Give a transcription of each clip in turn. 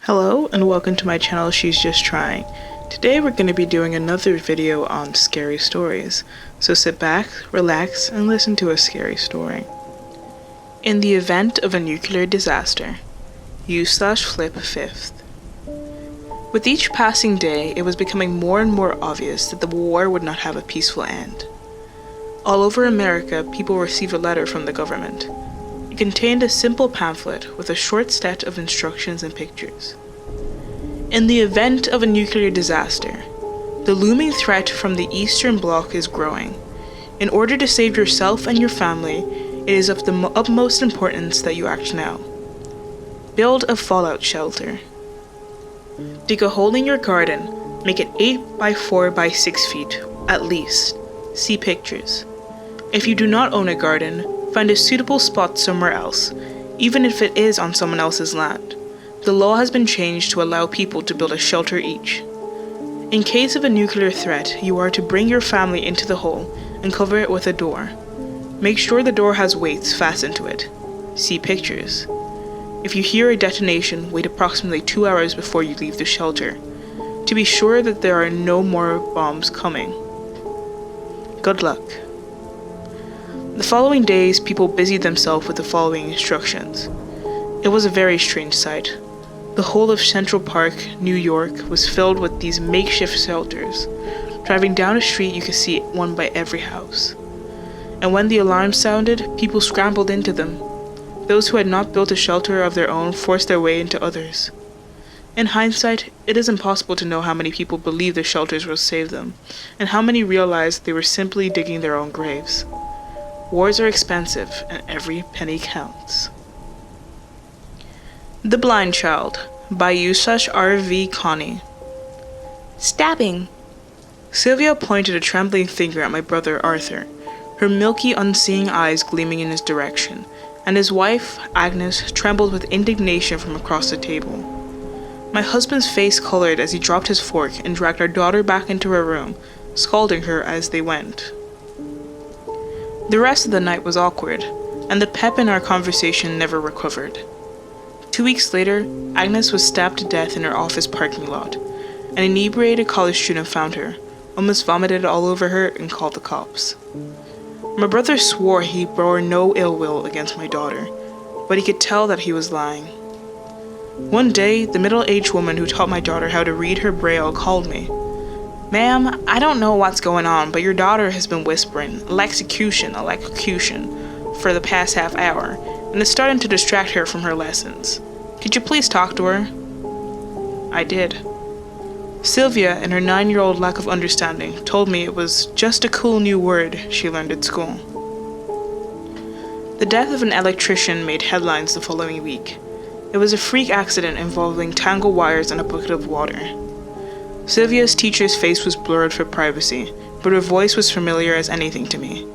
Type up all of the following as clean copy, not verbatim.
Hello and welcome to my channel She's Just Trying. Today we're going to be doing another video on scary stories, so sit back, relax, and listen to a scary story. In the event of a nuclear disaster, U/Flip 5th. With each passing day, it was becoming more and more obvious that the war would not have a peaceful end. All over America, people received a letter from the government. It contained a simple pamphlet with a short set of instructions and pictures. In the event of a nuclear disaster, the looming threat from the Eastern Bloc is growing. In order to save yourself and your family, it is of the utmost importance that you act now. Build a fallout shelter. Dig a hole in your garden, make it 8 by 4 by 6 feet, at least. See pictures. If you do not own a garden, find a suitable spot somewhere else, even if it is on someone else's land. The law has been changed to allow people to build a shelter each. In case of a nuclear threat, you are to bring your family into the hole and cover it with a door. Make sure the door has weights fastened to it. See pictures. If you hear a detonation, wait approximately 2 hours before you leave the shelter, to be sure that there are no more bombs coming. Good luck. The following days, people busied themselves with the following instructions. It was a very strange sight. The whole of Central Park, New York, was filled with these makeshift shelters. Driving down a street, you could see one by every house. And when the alarm sounded, people scrambled into them. Those who had not built a shelter of their own forced their way into others. In hindsight, it is impossible to know how many people believed the shelters would save them, and how many realized they were simply digging their own graves. Wars are expensive, and every penny counts. The Blind Child by Yusash R.V. Connie. Stabbing. Sylvia pointed a trembling finger at my brother Arthur, her milky, unseeing eyes gleaming in his direction, and his wife, Agnes, trembled with indignation from across the table. My husband's face colored as he dropped his fork and dragged our daughter back into her room, scolding her as they went. The rest of the night was awkward, and the pep in our conversation never recovered. 2 weeks later, Agnes was stabbed to death in her office parking lot. An inebriated college student found her, almost vomited all over her, and called the cops. My brother swore he bore no ill will against my daughter, but he could tell that he was lying. One day, the middle-aged woman who taught my daughter how to read her braille called me. "Ma'am, I don't know what's going on, but your daughter has been whispering, electrocution, for the past half hour, and it's starting to distract her from her lessons. Could you please talk to her?" I did. Sylvia, in her 9-year-old lack of understanding, told me it was just a cool new word she learned at school. The death of an electrician made headlines the following week. It was a freak accident involving tangled wires and a bucket of water. Sylvia's teacher's face was blurred for privacy, but her voice was familiar as anything to me.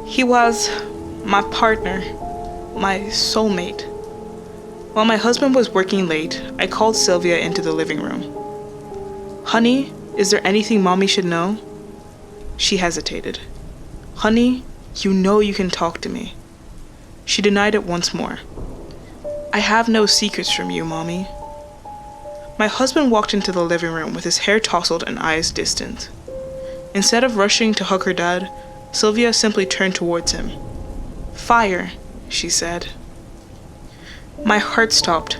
"He was my partner, my soulmate." While my husband was working late, I called Sylvia into the living room. "Honey, is there anything Mommy should know?" She hesitated. "Honey, you know you can talk to me." She denied it once more. "I have no secrets from you, Mommy." My husband walked into the living room with his hair tousled and eyes distant. Instead of rushing to hug her dad, Sylvia simply turned towards him. "Fire," she said. My heart stopped.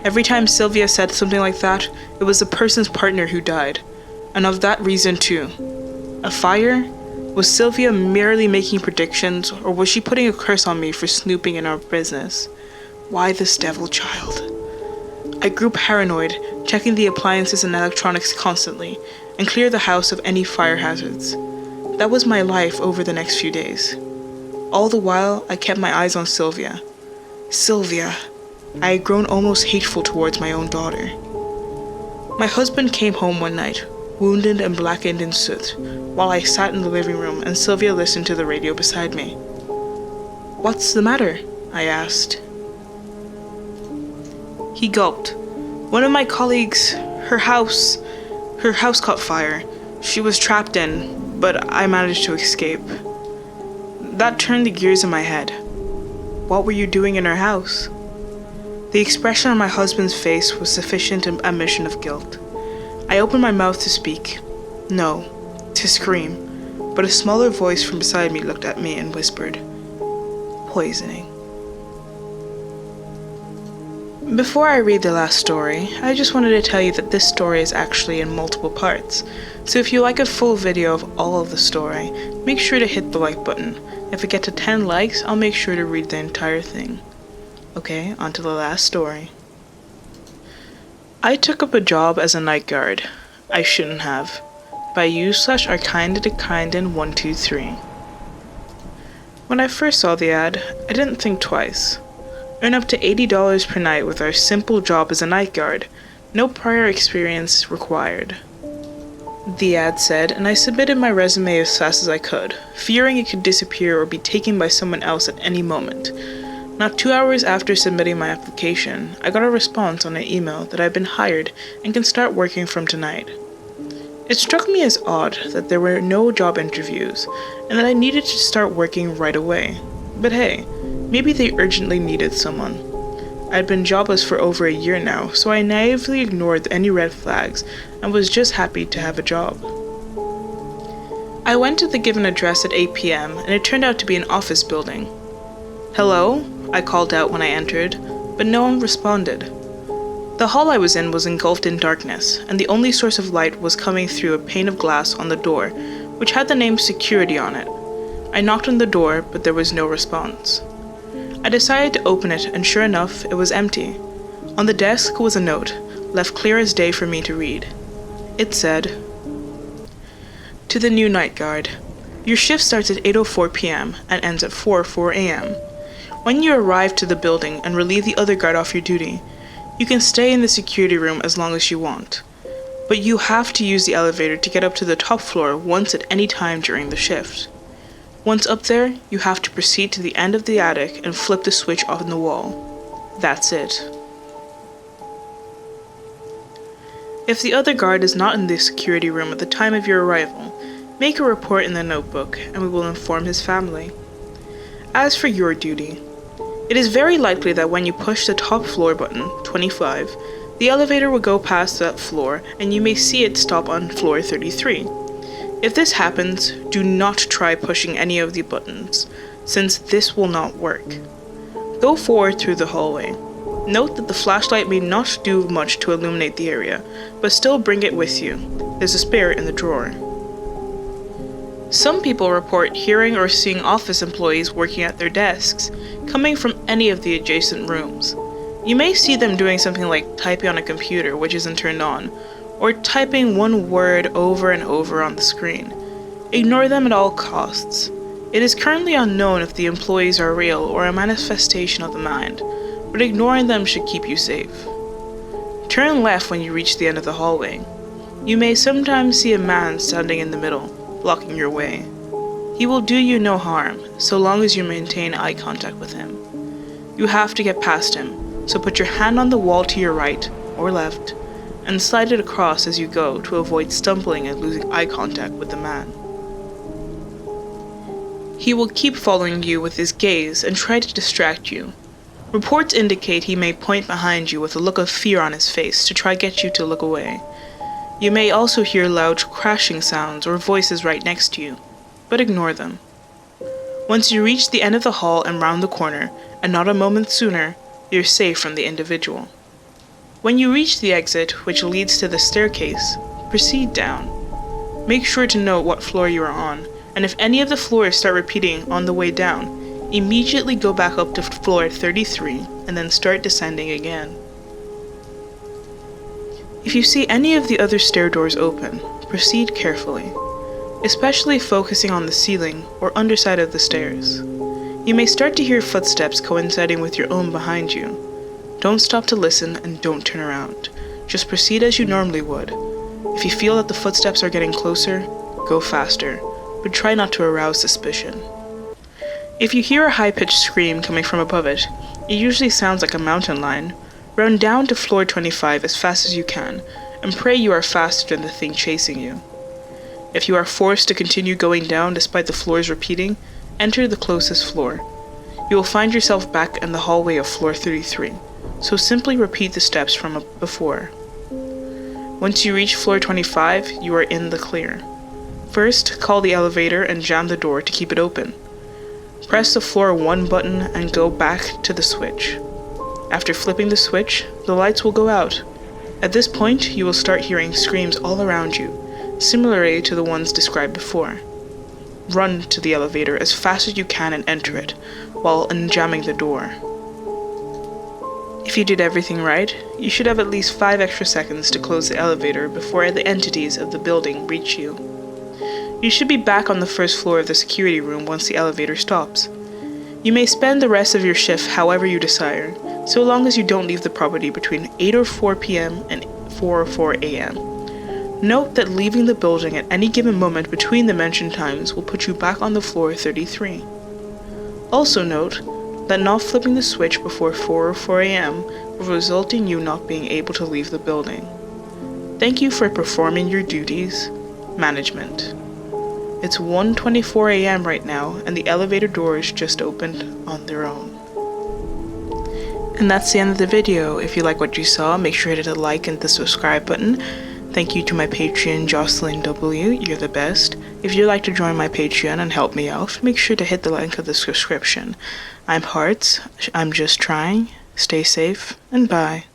Every time Sylvia said something like that, it was the person's partner who died, and of that reason too. A fire? Was Sylvia merely making predictions, or was she putting a curse on me for snooping in our business? Why this devil child? I grew paranoid, checking the appliances and electronics constantly, and clear the house of any fire hazards. That was my life over the next few days. All the while, I kept my eyes on Sylvia. Sylvia. I had grown almost hateful towards my own daughter. My husband came home one night, wounded and blackened in soot, while I sat in the living room and Sylvia listened to the radio beside me. "What's the matter?" I asked. He gulped. "One of my colleagues, her house caught fire. She was trapped in, but I managed to escape." That turned the gears in my head. What were you doing in her house? The expression on my husband's face was sufficient admission of guilt. I opened my mouth to speak. No, to scream, but a smaller voice from beside me looked at me and whispered, "Poisoning." Before I read the last story, I just wanted to tell you that this story is actually in multiple parts, so if you like a full video of all of the story, make sure to hit the like button. If I get to 10 likes, I'll make sure to read the entire thing. Okay, on to the last story. I took up a job as a night guard. I shouldn't have. By u/Arkinda123. When I first saw the ad, I didn't think twice. Earn up to $80 per night with our simple job as a night guard. No prior experience required. The ad said, and I submitted my resume as fast as I could, fearing it could disappear or be taken by someone else at any moment. Not 2 hours after submitting my application, I got a response on an email that I'd been hired and can start working from tonight. It struck me as odd that there were no job interviews and that I needed to start working right away. But hey, maybe they urgently needed someone. I'd been jobless for over a year now, so I naively ignored any red flags and was just happy to have a job. I went to the given address at 8 p.m. and it turned out to be an office building. "Hello?" I called out when I entered, but no one responded. The hall I was in was engulfed in darkness, and the only source of light was coming through a pane of glass on the door, which had the name security on it. I knocked on the door, but there was no response. I decided to open it, and sure enough, it was empty. On the desk was a note, left clear as day for me to read. It said, "To the new night guard. Your shift starts at 8:04 p.m. and ends at 4:04 a.m. When you arrive to the building and relieve the other guard off your duty, you can stay in the security room as long as you want. But you have to use the elevator to get up to the top floor once at any time during the shift. Once up there, you have to proceed to the end of the attic and flip the switch on the wall. That's it. If the other guard is not in the security room at the time of your arrival, make a report in the notebook and we will inform his family. As for your duty, it is very likely that when you push the top floor button, 25, the elevator will go past that floor and you may see it stop on floor 33. If this happens, do not try pushing any of the buttons, since this will not work. Go forward through the hallway. Note that the flashlight may not do much to illuminate the area, but still bring it with you. There's a spare in the drawer. Some people report hearing or seeing office employees working at their desks, coming from any of the adjacent rooms. You may see them doing something like typing on a computer which isn't turned on, or typing one word over and over on the screen. Ignore them at all costs. It is currently unknown if the employees are real or a manifestation of the mind, but ignoring them should keep you safe. Turn left when you reach the end of the hallway. You may sometimes see a man standing in the middle, blocking your way. He will do you no harm, so long as you maintain eye contact with him. You have to get past him, so put your hand on the wall to your right, or left, and slide it across as you go to avoid stumbling and losing eye contact with the man. He will keep following you with his gaze and try to distract you. Reports indicate he may point behind you with a look of fear on his face to try to get you to look away. You may also hear loud crashing sounds or voices right next to you, but ignore them. Once you reach the end of the hall and round the corner, and not a moment sooner, you're safe from the individual. When you reach the exit, which leads to the staircase, proceed down. Make sure to note what floor you are on, and if any of the floors start repeating on the way down, immediately go back up to floor 33 and then start descending again. If you see any of the other stair doors open, proceed carefully, especially focusing on the ceiling or underside of the stairs. You may start to hear footsteps coinciding with your own behind you. Don't stop to listen and don't turn around. Just proceed as you normally would. If you feel that the footsteps are getting closer, go faster, but try not to arouse suspicion. If you hear a high-pitched scream coming from above it, it usually sounds like a mountain lion. Run down to floor 25 as fast as you can, and pray you are faster than the thing chasing you. If you are forced to continue going down despite the floors repeating, enter the closest floor. You will find yourself back in the hallway of floor 33. so simply repeat the steps from before. Once you reach floor 25, you are in the clear. First, call the elevator and jam the door to keep it open. Press the floor 1 button and go back to the switch. After flipping the switch, the lights will go out. At this point, you will start hearing screams all around you, similarly to the ones described before. Run to the elevator as fast as you can and enter it, while unjamming the door. If you did everything right, you should have at least 5 extra seconds to close the elevator before the entities of the building reach you. You should be back on the first floor of the security room once the elevator stops. You may spend the rest of your shift however you desire, so long as you don't leave the property between 8:04 p.m. and 4:04 a.m. Note that leaving the building at any given moment between the mentioned times will put you back on the floor 33. Also note that not flipping the switch before 4:04 a.m. will result in you not being able to leave the building. Thank you for performing your duties, management. It's 1:24 a.m. right now, and the elevator doors just opened on their own. And that's the end of the video. If you like what you saw, make sure to hit the like and the subscribe button. Thank you to my Patreon, Jocelyn W. You're the best. If you'd like to join my Patreon and help me out, make sure to hit the link in the description. I'm Hearts. I'm just trying. Stay safe, and bye.